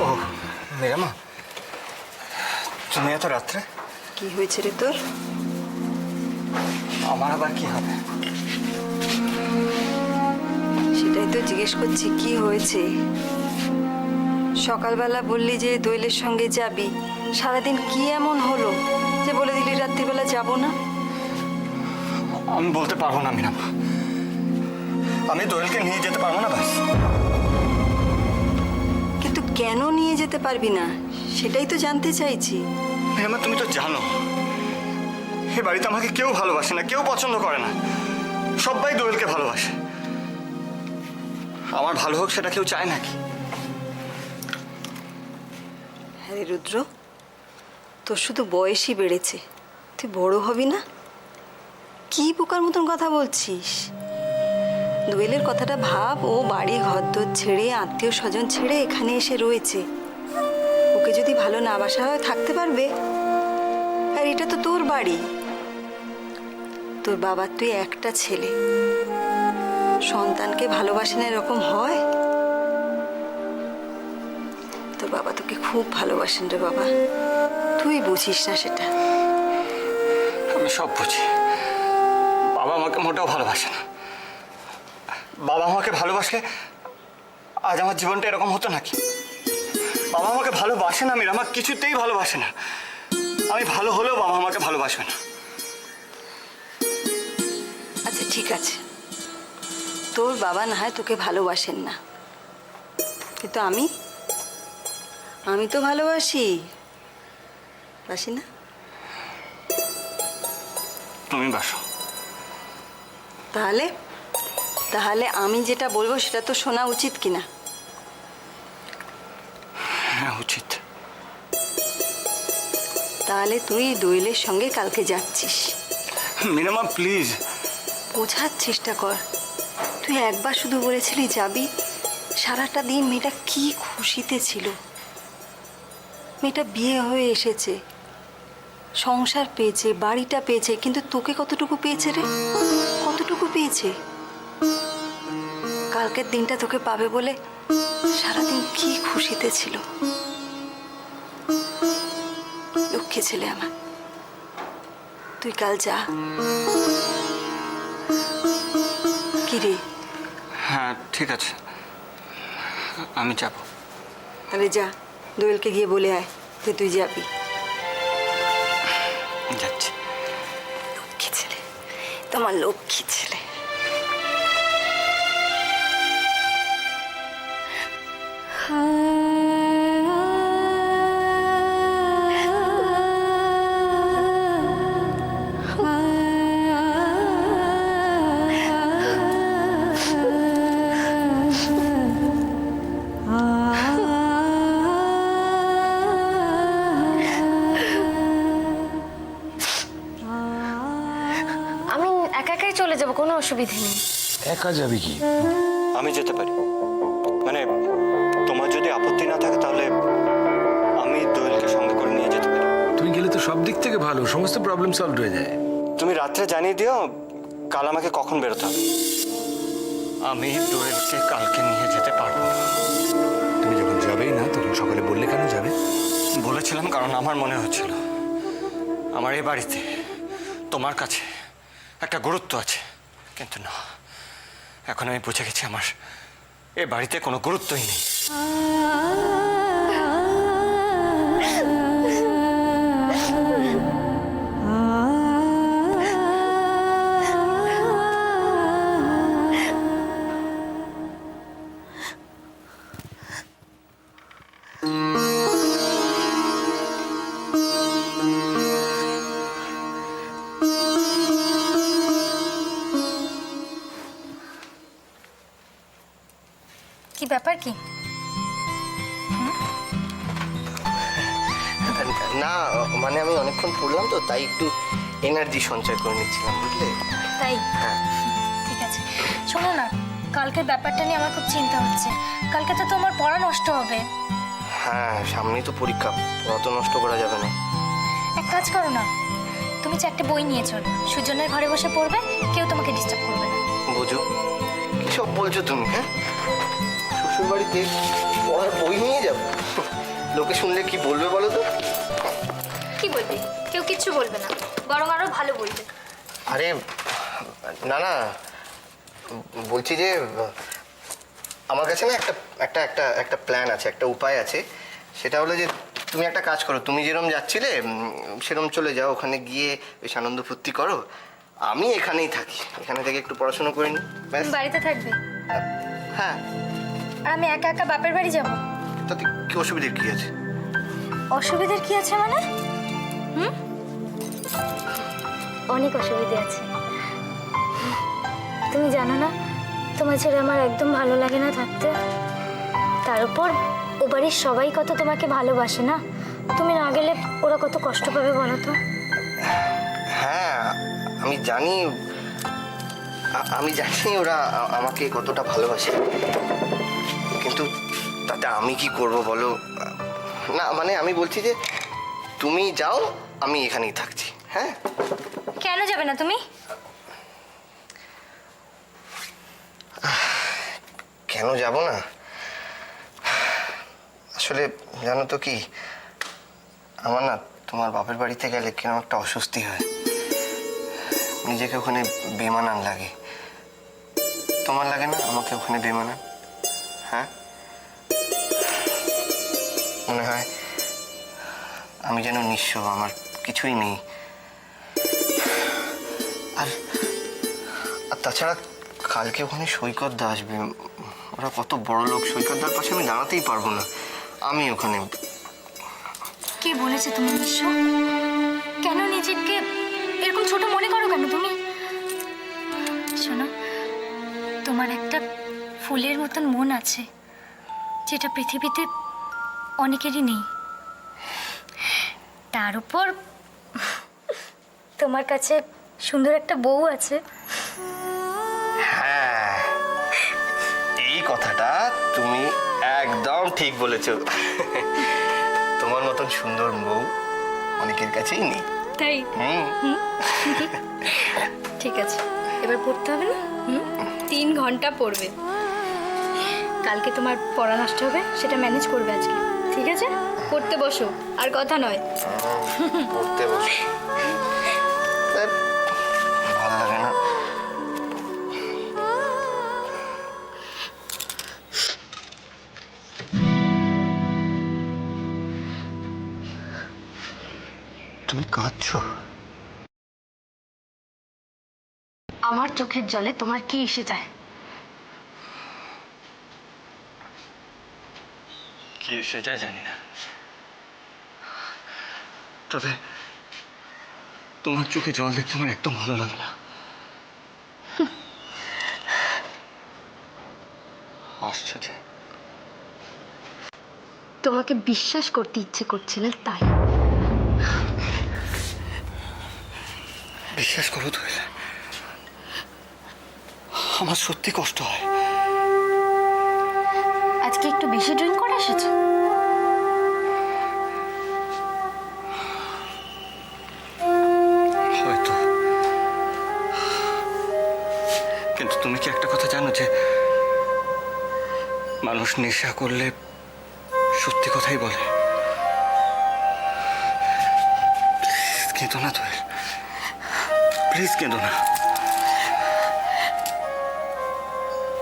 ও মেরামা, তুমি এত রাত্রে? কি হয়েছে রে তোর? আমার আবার কি হবে? সেটাই তো জিজ্ঞেস করছি, কি হয়েছে? সকালবেলা বললি যে দোয়েলের সঙ্গে যাবি, সারাদিন কি এমন হলো যে বলে দিলি রাত্রিবেলা যাব না? আমি বলতে পারবো না মিরামা, আমি দোয়েলকে নিয়ে যেতে পারবো না ব্যাস। কিন্তু কেন নিয়ে যেতে পারবি না সেটাই তো জানতে চাইছি। মিরামা তুমি তো জানো এ বাড়িতে আমাকে কেউ ভালোবাসে না, কেউ পছন্দ করে না, সবাই দোয়েলকে ভালোবাসে। আমার ভালো হোক সেটা কেউ চায় নাকি? হ্যাঁ রে রুদ্র, তোর শুধু বয়সই বেড়েছে, তুই বড় হবি না? কি বোকার মতন কথা বলছিস? দোয়েলের কথাটা ভাব, ও বাড়ি ঘরদোর ছেড়ে আত্মীয় স্বজন ছেড়ে এখানে এসে রয়েছে। ওকে যদি ভালো না বাসা হয় থাকতে পারবে? আর এটা তো তোর বাড়ি, তোর বাবার তুই একটা ছেলে, সন্তানকে ভালোবাসে না এরকম হয়? তোর বাবা তোকে খুব ভালোবাসেন রে বাবা, তুই বুঝিস না সেটা। আমি সব বুঝি, বাবা আমাকে মোটেও ভালোবাসে না। বাবা আমাকে ভালোবাসলে আজ আমার জীবনটা এরকম হতো নাকি? বাবা আমাকে ভালোবাসে না মিরামা, কিছুতেই ভালোবাসে না। আমি ভালো হলেও বাবা আমাকে ভালোবাসবে না। আচ্ছা ঠিক আছে, তোর বাবা না হয় তোকে ভালোবাসেন না, কিন্তু আমি তো ভালোবাসি, বাসি না? তুমি বাসো। তাহলে আমি যেটা বলবো সেটা তো শোনা উচিত কিনা? হ্যাঁ উচিত। তাহলে তুই দোয়েলের সঙ্গে কালকে যাচ্ছিস। মিরামা প্লিজ। বোঝার চেষ্টা কর, তুই একবার শুধু বলেছিলি যাবি, সারাটা দিন মেয়েটা কি খুশিতে ছিল। মেয়েটা বিয়ে হয়ে এসেছে, সংসার পেয়েছে, বাড়িটা পেয়েছে, কিন্তু তোকে কতটুকু পেয়েছে রে? কতটুকু পেয়েছে? কালকের দিনটা তোকে পাবে বলে সারাদিন কি খুশিতে ছিল। লক্ষ্মী ছেলে আমার, তুই কাল যা। কি রে? হ্যাঁ ঠিক আছে, আমি যাব। আরে যা, দোয়েলকে গিয়ে বলে আয় যে তুই যাবি। যাচ্ছি। লক্ষ্মী ছেলে, তোমার লক্ষ্মী ছেলে। আমি একা একাই চলে যাব, কোনো অসুবিধা নেই। একা যাবি কি? আমি যেতে পারি, মানে তোমার যদি আপত্তি না থাকে তাহলে আমি দোয়েলকে সঙ্গে করে নিয়ে যেতে পারি। তুই গেলে তো সব দিক থেকে ভালো, সমস্ত প্রবলেম সলভ হয়ে যায়। তুমি রাত্রে জানিয়ে দিও কাল আমাকে কখন বেরোতে হবে। আমি দোয়েলকে কালকে নিয়ে যেতে পারবো না। তুমি যখন যাবেই না তখন সকালে বললে কেন যাবে? বলেছিলাম কারণ আমার মনে হচ্ছিল আমার এই বাড়িতে তোমার কাছে একটা গুরুত্ব আছে, কিন্তু না, এখন আমি বুঝে গেছি আমার এ বাড়িতে কোনো গুরুত্বই নেই। কি ব্যাপার কি? না মানে আমি অনেকক্ষণ পড়লাম তো, তাই একটু এনার্জি সঞ্চয় করে নিচ্ছিলাম, বুঝলে? তাই? হ্যাঁ। ঠিক আছে, শোনো না, কালকের ব্যাপারটা নিয়ে আমার খুব চিন্তা হচ্ছে। কালকে তো তোমার পড়া নষ্ট হবে। হ্যাঁ, সামনেই তো পরীক্ষা, পড়া তো নষ্ট করা যাবে না। এক কাজ করো না, তুমি 4টে বই নিয়ে চলো, সুজনের ঘরে বসে পড়বে, কেউ তোমাকে ডিস্টার্ব করবে না। বুঝো কি সব বলছো তুমি? হ্যাঁ, শ্বশুর বাড়িতে পড়ার বই নিয়ে যাবো? লোকে শুনলে কি বলবে বলো তো? কি বলবি? কেউ কিচ্ছু বলবে না, বরং আরো ভালো বলবে। আরে না না, বলছি যে আমার কাছে না একটা একটা একটা একটা প্ল্যান আছে, একটা উপায় আছে। সেটা হলো যে তুমি একটা কাজ করো, তুমি যেরকম যাচ্ছিলে সেরকম চলে যাও, ওখানে গিয়ে বেশ আনন্দ ফুর্তি করো। আমি এখানেই থাকি, এখানে থেকে একটু পড়াশোনা করে নিই, ব্যাস। তুমি বাড়িতে থাকবে হ্যাঁ, আর আমি একা একা বাপের বাড়ি যাব? তাতে কি অসুবিধার কি আছে? অসুবিধার কি আছে মানে? অনেক অসুবিধে আছে। তুমি জানো না, তোমার ছেড়ে আমার একদম ভালো লাগে না থাকতে। তার উপর ও বাড়ির সবাই কত তোমাকে ভালোবাসে না, তুমি না গেলে ওরা কত কষ্ট পাবে বলো তো। হ্যাঁ আমি জানি, আমি জানি ওরা আমাকে কতটা ভালোবাসে, কিন্তু তাতে আমি কি করব বলো? না মানে আমি বলছি যে তুমি যাও, আমি এখানেই থাকছি। হ্যাঁ, কেন যাবে না তুমি? কেন যাব না? আসলে জানো তো কি, আমার না তোমার বাপের বাড়িতে গেলে কেন একটা অস্বস্তি হয়, নিজেকে ওখানে বেমানান লাগে। তোমার লাগে না আমাকে ওখানে বেমানান? হ্যাঁ, মনে হয় আমি যেন নিঃস্ব, আমার কিছুই নেই। আর আর তাছাড়া কালকে ওখানে সৈকতদা আসবে, ওরা কত বড় লোক, সৈকতদার পাশে আমি দাঁড়াতেই পারবো না। আমি ওখানে। কে বলেছে তুমি নিঃস্ব? কেন নিজেকে এরকম ছোট মনে করো কেন তুমি? শোনো, তোমার একটা ফুলের মতন মন আছে, যেটা পৃথিবীতে অনেকেরই নেই। তার উপর তোমার কাছে সুন্দর একটা বউ আছে। হ্যাঁ, এই কথাটা তুমি একদম ঠিক বলেছো। তোমার মতন সুন্দর বউ অনেকের কাছেই নেই। তাই? ঠিক আছে, এবার পড়তে হবে না? 3 ঘন্টা পড়বে। কালকে তোমার পড়া নষ্ট হবে, সেটা ম্যানেজ করবে আজকে, ঠিক আছে? পড়তে বসো, আর কথা নয়। পড়তে বসে ভালো লাগে না। তুমি কাঁদছো? আমার চোখের জলে তোমার কি এসে যায়? কি সেটা জানি না, তবে তোমার চোখে জল দেখতে আমার একদম ভালো লাগে না। আশ্চর্য। তোমাকে বিশ্বাস করতে ইচ্ছে করছিল তাই। বিশ্বাস করো তো, আমার সত্যি কষ্ট হয়। আজকে একটু বেশি ড্রিঙ্ক করে এসেছো। হয়তো, কিন্তু তুমি কি একটা কথা জানো যে মানুষ নেশা করলে সত্যি কথাই বলে? প্লিজ কেঁদো না তোর, প্লিজ কেঁদো না।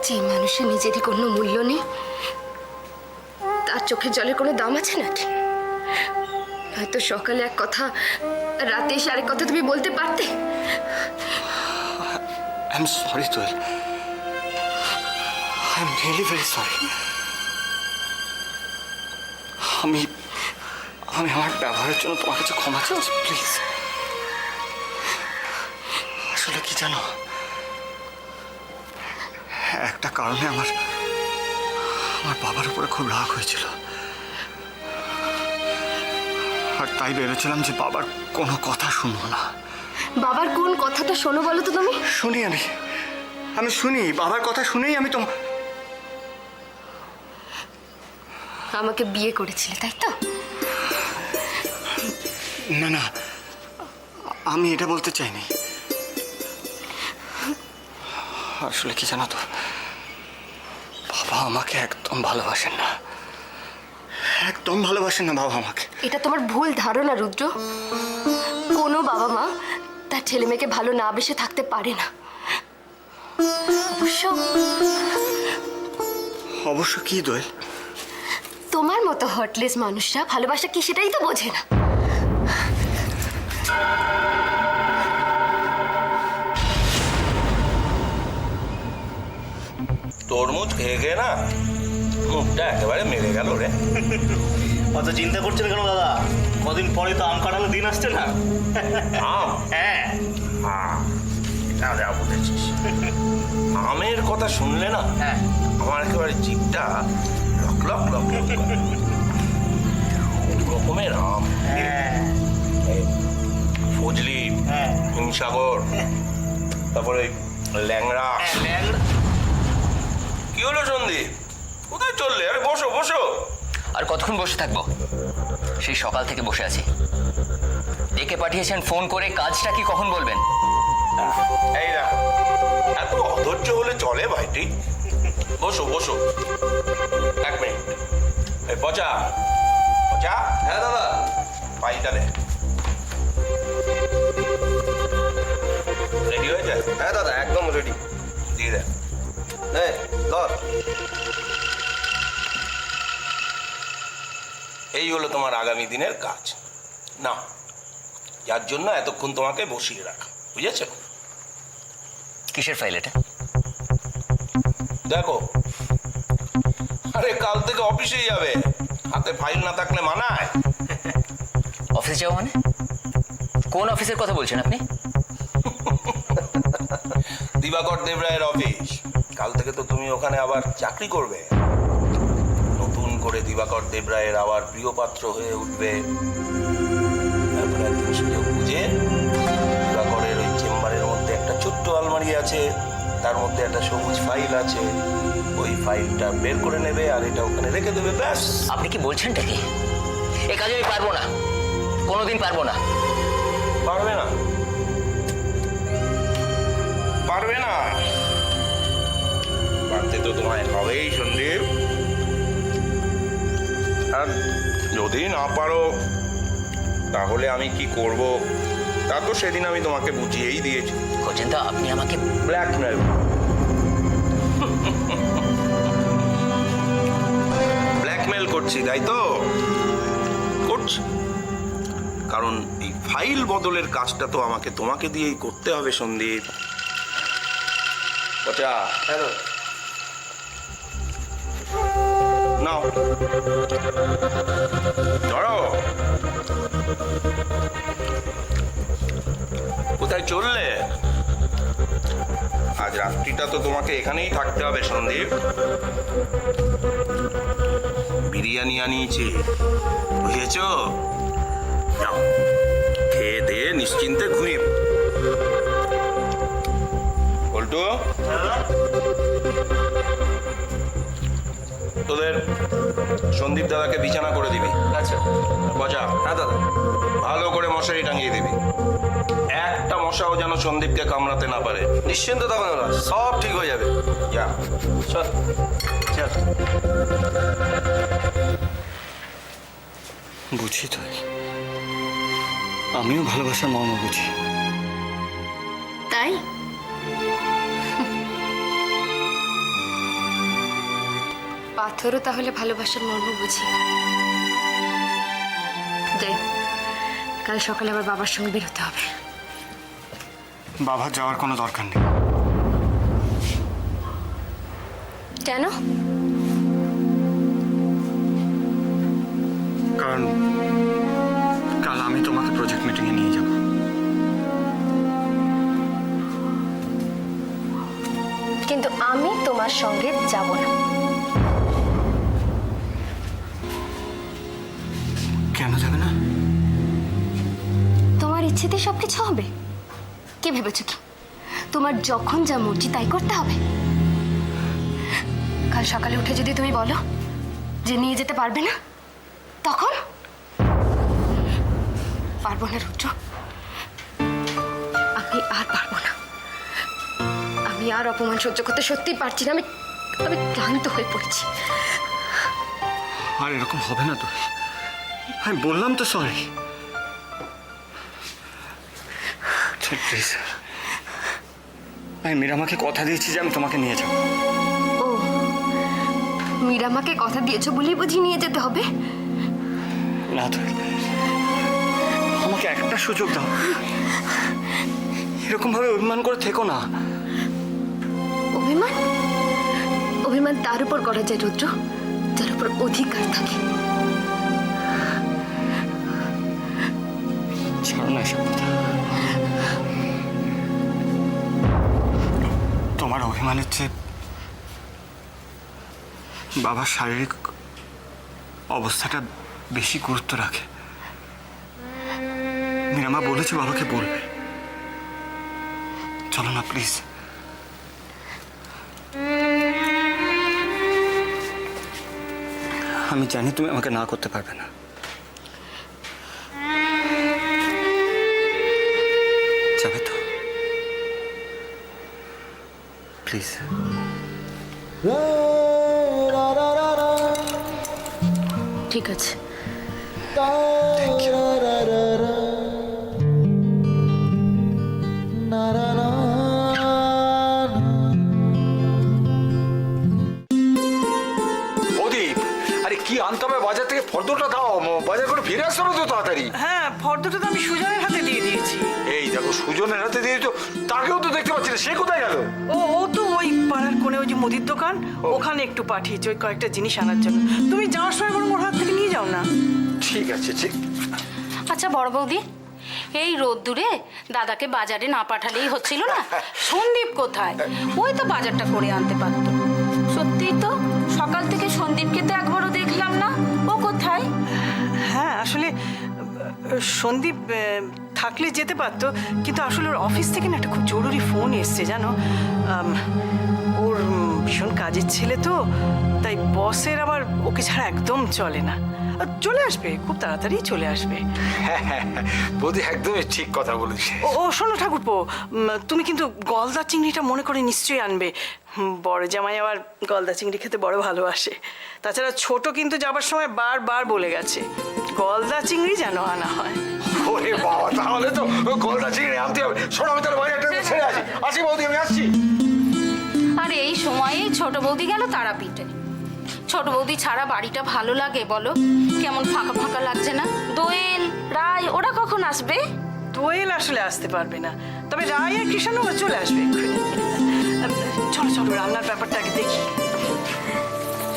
যে মানুষের নিজেরই কোনো মূল্য নেই, তার চোখের জলের কোনো দাম আছে নাকি? হয়তো সকালে এক কথা, রাতে এসে আরেক কথা তুমি বলতে পারতে। আই এম সরি তোর, I am really very sorry. আমি আমার ব্যবহারের জন্য তোমার কাছে ক্ষমা চাইছি, প্লিজ। আসলে কি জানো, একটা কারণে আমার বাবার উপরে খুব রাগ হয়েছিল, আর তাই ভেবেছিলাম যে বাবার কোনো কথা শুনবো না। বাবার কোন কথাটা শোনো বলো তো তুমি? শুনি, আমি শুনি, বাবার কথা শুনেই আমি তোমার। আমাকে বিয়ে করেছিলে তাই তো? না না, আমি এটা বলতে চাইনি। আসলে কি জানো তো, বাবা আমাকে একদম ভালোবাসেন না, একদম ভালোবাসেন না বাবা আমাকে। এটা তোমার ভুল ধারণা রুদ্র। কোনো বাবা মা তার ছেলে মেয়েকে ভালো না বেসে থাকতে পারে না। অবশ্য অবশ্য কি দোয়েল? তোমার মতো হার্টলেস মানুষরা ভালোবাসা কি সেটাই তো বোঝে না। তরমুজ খেয়ে খেয়ে না মুখটা একেবারে মেরে গেল রে। অত চিন্তা করছেন কেন দাদা? কদিন পরে তো আম কাটানোর দিন আসছে না? আম? হ্যাঁ। এটা যা বলেছিস। আমের কথা শুনলে না হ্যাঁ। আমার একেবারে জিভটা লক লক লক লক করে। দু রকমের আম, হ্যাঁ। এই ফজলি, হ্যাঁ। হিমসাগর, তারপরে ল্যাংড়া। কি হলো সন্দীপ, কোথায় চললে? আরে বসো বসো। আর কতক্ষণ বসে থাকবো? সেই সকাল থেকে বসে আছি। ডেকে পাঠিয়েছেন ফোন করে, কাজটা কি কখন বলবেন? এই দেখো, এত অধৈর্য হলে চলে ভাইটি? বসো বসো, এক মিনিট। এই পচা পচা। হ্যাঁ দাদা। পাইটা দে। রেডি হয়ে যায়? হ্যাঁ দাদা, একদম রেডি। দিয়ে দে। ধর। এই হলো তোমার আগামী দিনের কাজ। না, যার জন্য এতক্ষণ তোমাকে বসিয়ে রাখা, বুঝেছো? কিসের ফাইল এটা? দেখো, আরে কাল থেকে অফিসেই যাবে, হাতে ফাইল না থাকলে মানায়? অফিসে যাওয়া মানে? কোন অফিসের কথা বলছেন আপনি? দিবাকর দেবরায়ের অফিস। কাল থেকে তো তুমি ওখানে আবার চাকরি করবে। নতুন করে দিবাকর দেবরায়ের আবার প্রিয় পাত্র হয়ে উঠবে। তারপরে একদিন সুযোগ বুঝে দিবাকরের ওই চেম্বারের মধ্যে একটা ছোট্ট আলমারি আছে, তার মধ্যে একটা সবুজ ফাইল আছে। ওই ফাইলটা বের করে নেবে আর এটা ওখানে রেখে দেবে, ব্যাস। আপনি কি বলছেনটা কি? এ কাজ আমি পারবো না, কোনোদিন পারবো না। পারবে না? পারবে না? পারতে তো তোমায় হবেই সন্দীপ। আর যদি না পারো তাহলে আমি কি করব তা তো সেদিন আমি তোমাকে বুঝিয়েই দিয়েছি। খোঁজেন আপনি আমাকে ব্ল্যাকমেল। ব্ল্যাকমেল করছি, তাই তো? করছি, কারণ এই ফাইল বদলের কাজটা তো আমাকে তোমাকে দিয়েই করতে হবে সন্দীপ। পচা। হ্যালো। নাও ধরো। কোথায় চললে? আজ রাত্রিটা তো তোমাকে এখানেই থাকতে হবে সন্দীপ। বিরিয়ানি আনিয়েছি, বুঝেছ? যাও, খেয়ে দিয়ে নিশ্চিন্তে ঘুমিয়ে। পল্টু, তোদের সন্দীপ দাদাকে বিছানা করে দিবি। আচ্ছা। বজা। হ্যাঁ দাদা। ভালো করে মশারি টাঙিয়ে দিবি। একটা মশাও যেন সন্দীপকে কামড়াতে না পারে। নিশ্চিন্ত থাকুন দাদা, সব ঠিক হয়ে যাবে। যা। চল চল। বুঝি তো, আমিও ভালোবাসার মর্ম বুঝি। তাই পাথরও তাহলে ভালোবাসার মর্ম বুঝি। যাই, কাল সকালে আবার বাবার সঙ্গে বেরোতে হবে। বাবার যাওয়ার কোনো দরকার নেই। কেন? কারণ কাল আমি তোমাকে প্রজেক্ট মিটিংয়ে নিয়ে যাব। কিন্তু আমি তোমার সঙ্গে যাব না। কেন যাবে না? তোমার ইচ্ছেতে সবকিছু হবে? কে ভেবেছ কি তোমার যখন যা মর্জি তাই করতে হবে? কাল সকালে উঠে যদি তুমি বলো যে নিয়ে যেতে পারবে না, তখন? পারবো না রুদ্র, আমি আর পারবো না। আমি আর অপমান সহ্য করতে সত্যিই পারছি না। আমি ক্লান্ত হয়ে পড়েছি। আর এরকম হবে না তো। আমি বললাম তো সরি। প্লিজ, আমি মীরামাকে কথা দিয়েছি যে আমি তোমাকে নিয়ে যাবো। ও, মীরামাকে কথা দিয়েছো বলেই বুঝি নিয়ে যেতে হবে? না তো, আমাকে একটা সুযোগ দাও। এরকম ভাবে অভিমান করে থেকো না। অভিমান? অভিমান তার উপর করা যায় রুদ্র, যার উপর অধিকার থাকে। ছাড়ো না এসব কথা। তোমার অভিমানের চেয়ে বাবার শারীরিক অবস্থাটা বেশি গুরুত্ব রাখে। মীরামা বলেছে বাবাকে বলবে। চলো না প্লিজ। আমি জানি তুমি আমাকে না করতে পারবে না। যাবে তো প্লিজ? ঠিক আছে। প্রদীপ, আরে কি আনতে হবে বাজার থেকে? ফর্দটা দাও, বাজার করে ফিরে আসতে হবে তো তাড়াতাড়ি। হ্যাঁ, ফর্দটা তো আমি সুজনের হাতে দিয়ে দিয়েছি। এই দেখো, সুজনের হাতে দিয়ে তো, তাকেও তো দেখতে পাচ্ছি না, সে কোথায় গেল? ও তো ওই পাড়ার কোণে ওই যে মুদির দোকান, ওখানে একটু পাঠিয়েছে ওই কয়েকটা জিনিস আনার জন্য। তুমি যাওয়ার সময় বরং ওর হাত থেকে নিয়ে যাও না। ঠিক আছে, ঠিক। আচ্ছা বড় বৌদি, এই রোদ্দুরে দাদাকে বাজারে না পাঠালেই হচ্ছিল না? সন্দীপ কোথায়? ওই তো বাজারটা করে আনতে পারতো। সত্যিই তো, সকাল থেকে সন্দীপকে তো একবারও দেখলাম না। ও কোথায়? হ্যাঁ, আসলে সন্দীপ থাকলে যেতে পারতো, কিন্তু আসলে ওর অফিস থেকে না একটা খুব জরুরি ফোন এসছে জানো। ওর ভীষণ কাজের ছেলে তো, তাই বসের আবার ওকে ছাড়া একদম চলে না। চলে আসবে, খুব তাড়াতাড়ি চলে আসবে। বৌদি একদমই ঠিক কথা বলেছে। ও শোনো ঠাকুরপো, তুমি কিন্তু গলদা চিংড়িটা মনে করে নিশ্চয়ই আনবে। বড় জামাই আবার গলদা চিংড়ি খেতে বড় ভালোবাসে। তাছাড়া ছোট কিন্তু যাবার সময় বারবার বলে গেছে গলদা চিংড়ি যেন আনা হয়। ওরে বাবা, তাহলে তো গলদা চিংড়ি আনতে হবে। শোনো, আমি তাহলে বাজারটা ছেড়ে আসি। আসি বৌদি, আমি আসছি। আর এই সময়েই ছোট বৌদি গেল তারাপীঠে। ছোট বৌদি ছাড়া বাড়িটা ভালো লাগে বলো? কেমন ফাঁকা ফাঁকা লাগছে না? দোয়েল, রায় ওরা কখন আসবে? দোয়েল আসলে আসতে পারবে না, তবে রায় আর কৃষ্ণ ওরা চলে আসবে এক্ষুনি। চলো চলো, রান্নার ব্যাপারটা আগে দেখি।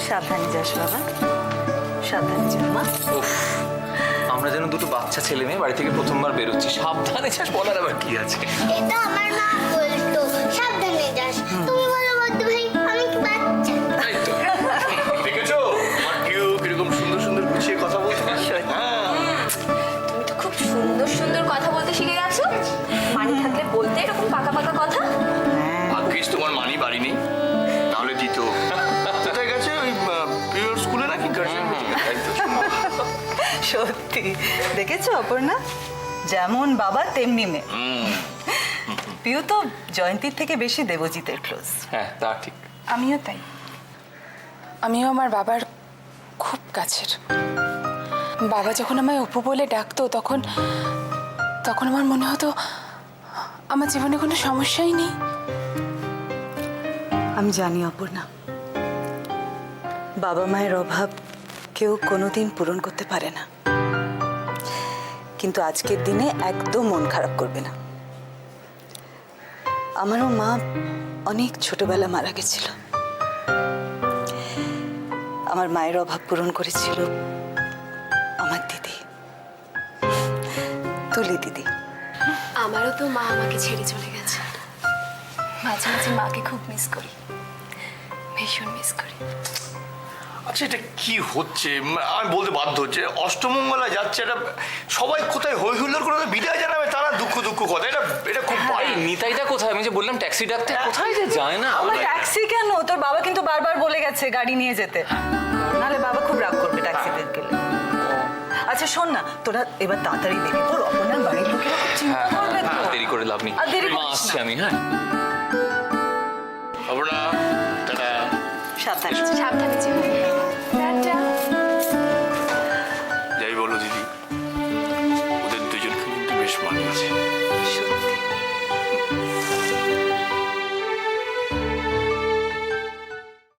সাবধানে যাস বাবা, সাবধানে যাস মা। আমরা যেন দুটো বাচ্চা ছেলে মেয়ে বাড়ি থেকে প্রথমবার বেরোচ্ছি। সাবধানে যাস বলার আবার কি আছে? এটা আমার মা বলতো, সাবধানে যাস। তুমি বলো বড় ভাই, আমি কি বাচ্চা? তাই তো। দেখেছো আমার কেউ কিরকম সুন্দর সুন্দর গুছিয়ে কথা বলতে পারছে? তুমি তো খুব সুন্দর সুন্দর কথা বলতে শিখে গেছো। মানি থাকলে বলতে এরকম পাকা পাকা কথা। ভাগ্যিস তোমার মানি বাড়ি নেই, তাহলে দিত। কোথায় গেছে? ওই প্রিয় স্কুলে নাকি গার্জেন মিটিং? তাই তো। সত্যি দেখেছো অপর্ণা, যেমন বাবা তেমনি মেয়ে। পিউ তো জয়ন্তীর থেকে বেশি দেবজিতের ক্লোজ। হ্যাঁ, তা ঠিক। আমিও তাই। আমিও আমার বাবার খুব কাছের। বাবা যখন আমায় অপু বলে ডাকতো, তখন আমার মনে হতো আমার জীবনে কোনো সমস্যাই নেই। আমি জানি অপর্ণা, বাবা মায়ের অভাব কেউ কোনোদিন পূরণ করতে পারে না, কিন্তু আজকের দিনে একদম মন খারাপ করবে না। আমারও মা অনেক ছোটবেলা মারা গেছিল। আমার মায়ের অভাব পূরণ করেছিল আমার দিদি, তুলি দিদি। আমারও তো মা আমাকে ছেড়ে চলে গেছে। মাঝে মাঝে মাকে খুব মিস করি, ভীষণ মিস করি। আচ্ছা, এটা কি হচ্ছে? আমি বলতে বাধ্য হচ্ছে, অষ্টমঙ্গলা যাচ্ছে, এটা সবাই কোথায় হই হুল্লোড় করে বিদায় জানাবে, তারা দুঃখ দুঃখ কথা। এটা খুব এই নিতাইটা কোথায়? আমি যে বললাম ট্যাক্সি ডাকতে, কোথায় যে যায় না? আমার ট্যাক্সি কেন? তোর বাবা কিন্তু বারবার বলে গেছে গাড়ি নিয়ে যেতে, নাহলে বাবা খুব রাগ করবে ট্যাক্সিতে গেলে। আচ্ছা শোন না, তোরা এবার তাড়াতাড়ি দেখে তোর অপর্ণার বাড়ির লোকেরা খুব চিন্তা করবে তো। দেরি করে লাভ নেই, আর দেরি মা করিস আসছি না। আমি। হ্যাঁ, অপর্ণা, টাটা। সাবধানে। সাবধানে যেও। টাটা। গেছে